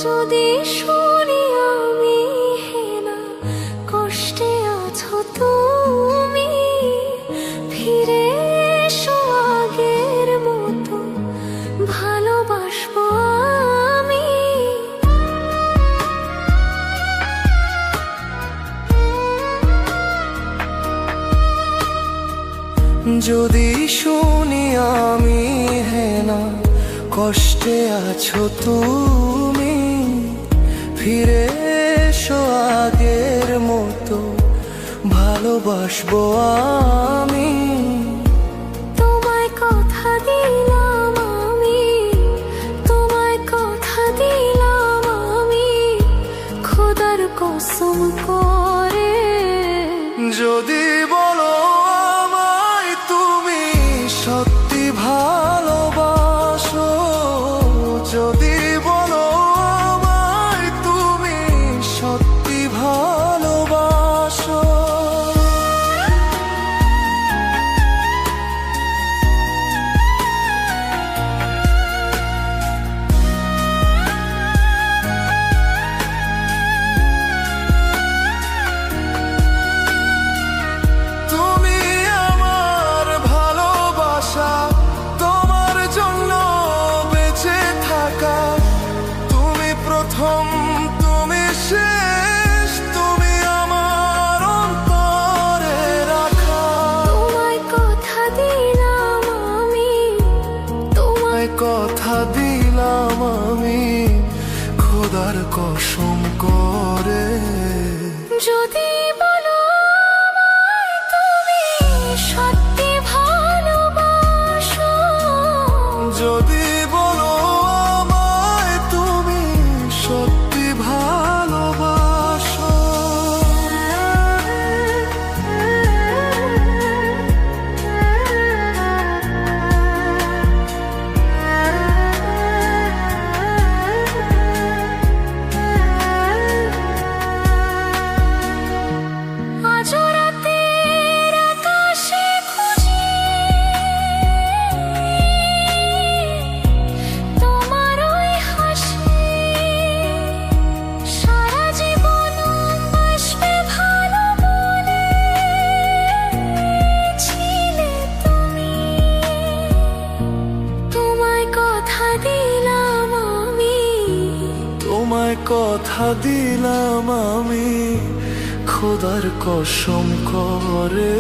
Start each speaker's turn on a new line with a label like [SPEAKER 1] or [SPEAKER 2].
[SPEAKER 1] যদি শুনি আমি হেনা কষ্টে আছো তুমি, ফিরে এসো আগের মতো ভালোবাসবো আমি।
[SPEAKER 2] যদি শুনি আমি হেনা কষ্টে আছো তুমি, ফিরে এসো আগের মতো ভালোবাসবো আমি।
[SPEAKER 1] তোমায় কথা দিলাম আমি, তোমায় কথা দিলাম আমি, খোদার কসম করে।
[SPEAKER 2] যদি বলো আমায় তুমি সত্যি ভালোবাসো, যদি বলো আমায় তুমি সত্যি ভালোবাসো, তুমি আমার ভালোবাসা, তোমার জন্য বেঁচে থাকা, তুমি প্রথম তুমি শেষ, তুমি আমার অন্তরে রাখা।
[SPEAKER 1] তোমায় কথা দিলাম আমি, তোমায়
[SPEAKER 2] কথা দিলাম আমি খোদার কসম করে।
[SPEAKER 1] যদি বলো আমায় তুমি সত্যি ভালোবাসো,
[SPEAKER 2] যদি বলো আমায় তুমি সত্যি ভালোবাসো,
[SPEAKER 1] আজ রাতের আকাশে খুঁজি তোমার ওই হাসি, সারা জীবন বাসবে ভালো বলেছিলে তুমি। তোমায় কথা দিলাম আমি,
[SPEAKER 2] তোমায় কথা দিলাম আমি খোদার কসম করে।